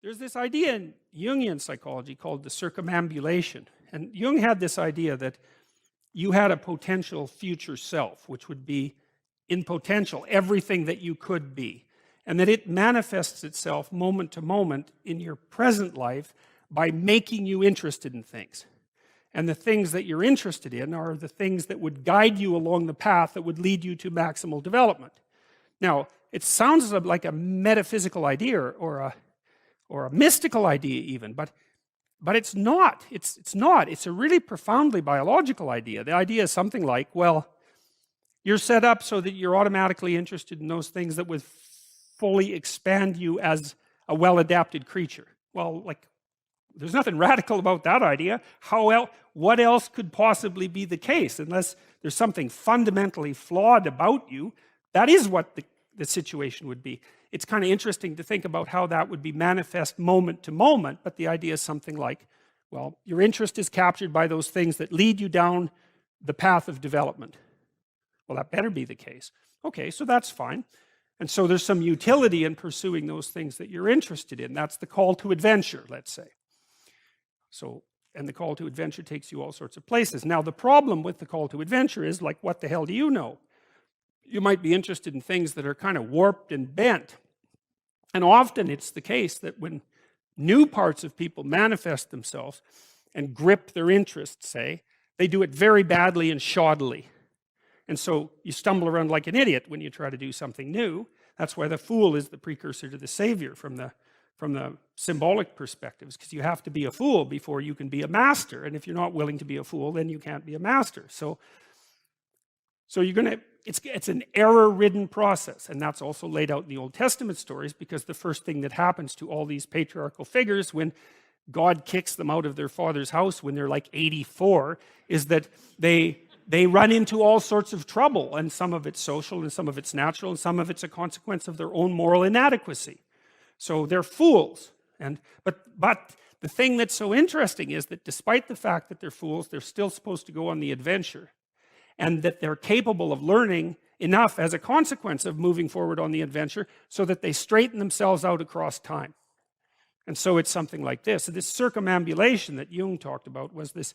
There's this idea in Jungian psychology called the circumambulation. And Jung had this idea that you had a potential future self, which would be in potential everything that you could be. And that it manifests itself moment to moment in your present life by making you interested in things. And the things that you're interested in are the things that would guide you along the path that would lead you to maximal development. Now, it sounds like a metaphysical idea or a mystical idea even, but it's not. It's not. It's a really profoundly biological idea. The idea is something like, well, you're set up so that you're automatically interested in those things that would fully expand you as a well-adapted creature. Well, like, there's nothing radical about that idea. What else could possibly be the case? Unless there's something fundamentally flawed about you, that is what the situation would be. It's kind of interesting to think about how that would be manifest moment to moment, but the idea is something like, well, your interest is captured by those things that lead you down the path of development. Well, that better be the case. Okay, so that's fine. And so there's some utility in pursuing those things that you're interested in. That's the call to adventure, let's say. So, and the call to adventure takes you all sorts of places. Now, the problem with the call to adventure is, like, what the hell do you know? You might be interested in things that are kind of warped and bent. And often it's the case that when new parts of people manifest themselves and grip their interests, say, they do it very badly and shoddily. And so you stumble around like an idiot when you try to do something new. That's why the fool is the precursor to the savior from the symbolic perspectives, because you have to be a fool before you can be a master. And if you're not willing to be a fool, then you can't be a master. So you're going to, it's an error-ridden process. And that's also laid out in the Old Testament stories, because the first thing that happens to all these patriarchal figures when God kicks them out of their father's house when they're like 84 is that they run into all sorts of trouble, and some of it's social and some of it's natural and some of it's a consequence of their own moral inadequacy. So they're fools. But the thing that's so interesting is that despite the fact that they're fools, they're still supposed to go on the adventure, and that they're capable of learning enough as a consequence of moving forward on the adventure so that they straighten themselves out across time. And so it's something like this. So this circumambulation that Jung talked about was this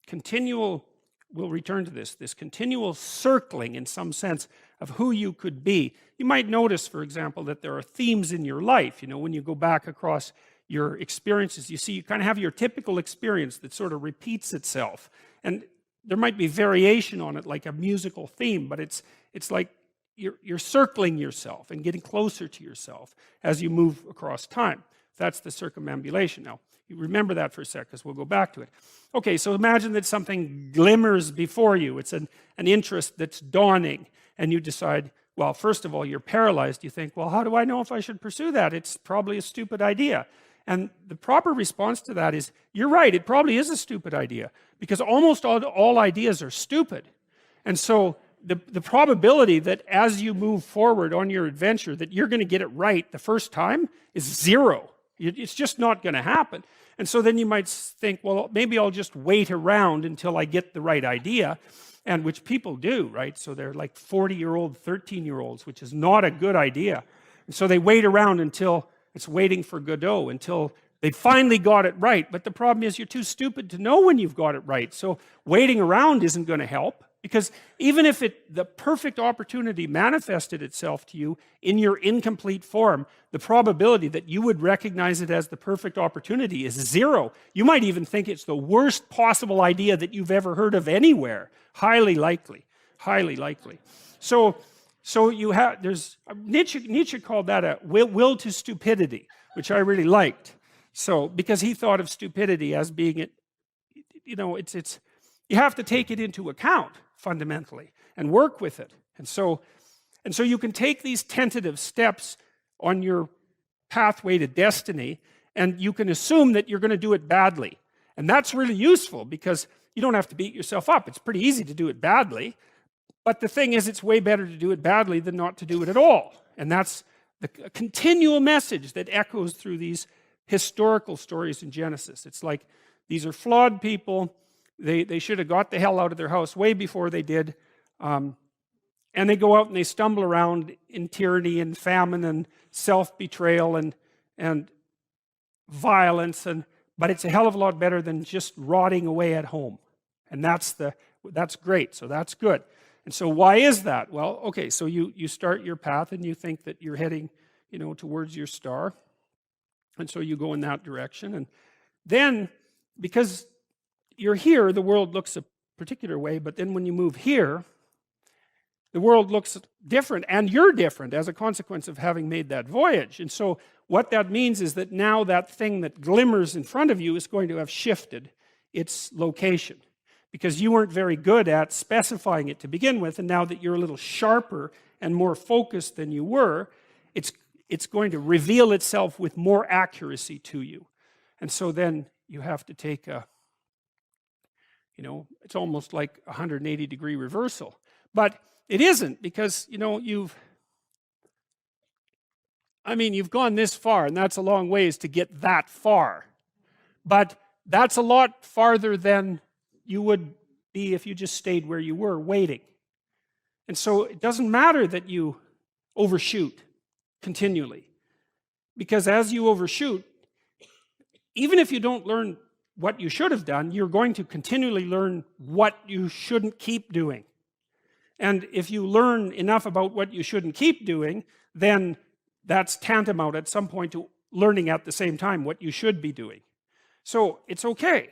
continual, we'll return to this continual circling in some sense of who you could be. You might notice, for example, that there are themes in your life. You know, when you go back across your experiences, you see you kind of have your typical experience that sort of repeats itself. And there might be variation on it, like a musical theme, but it's like you're circling yourself and getting closer to yourself as you move across time. That's the circumambulation. Now, you remember that for a sec, because we'll go back to it. Okay, so imagine that something glimmers before you. It's an interest that's dawning, and you decide, well, first of all, you're paralyzed. You think, well, how do I know if I should pursue that? It's probably a stupid idea. And the proper response to that is, you're right, it probably is a stupid idea, because almost all ideas are stupid. And so the probability that as you move forward on your adventure that you're going to get it right the first time is zero. It's just not going to happen. And so then you might think, well, maybe I'll just wait around until I get the right idea, and which people do, right? So they're like 40-year-old, 13-year-olds, which is not a good idea. And so they wait around until it's waiting for Godot, until they finally got it right. But the problem is you're too stupid to know when you've got it right. So waiting around isn't going to help, because even if the perfect opportunity manifested itself to you in your incomplete form, the probability that you would recognize it as the perfect opportunity is zero. You might even think it's the worst possible idea that you've ever heard of anywhere. Highly likely. Highly likely. So you have, Nietzsche called that a will to stupidity, which I really liked. So, because he thought of stupidity as being, you have to take it into account fundamentally and work with it. And so you can take these tentative steps on your pathway to destiny, and you can assume that you're going to do it badly. And that's really useful, because you don't have to beat yourself up. It's pretty easy to do it badly. But the thing is, it's way better to do it badly than not to do it at all. And that's the continual message that echoes through these historical stories in Genesis. It's like, these are flawed people. They should have got the hell out of their house way before they did. And they go out and they stumble around in tyranny and famine and self-betrayal and violence, but it's a hell of a lot better than just rotting away at home. And that's great. So that's good. And so why is that? Well, okay, so you start your path and you think that you're heading, towards your star. And so you go in that direction. And then, because you're here, the world looks a particular way, but then when you move here, the world looks different, and you're different as a consequence of having made that voyage. And so what that means is that now that thing that glimmers in front of you is going to have shifted its location, because you weren't very good at specifying it to begin with, and now that you're a little sharper and more focused than you were, it's going to reveal itself with more accuracy to you. And so then you have to take it's almost like a 180-degree reversal. But it isn't, because, you've gone this far, and that's a long ways to get that far. But that's a lot farther than you would be if you just stayed where you were, waiting. And so it doesn't matter that you overshoot continually, because as you overshoot, even if you don't learn what you should have done, you're going to continually learn what you shouldn't keep doing. And if you learn enough about what you shouldn't keep doing, then that's tantamount at some point to learning at the same time what you should be doing. So it's okay.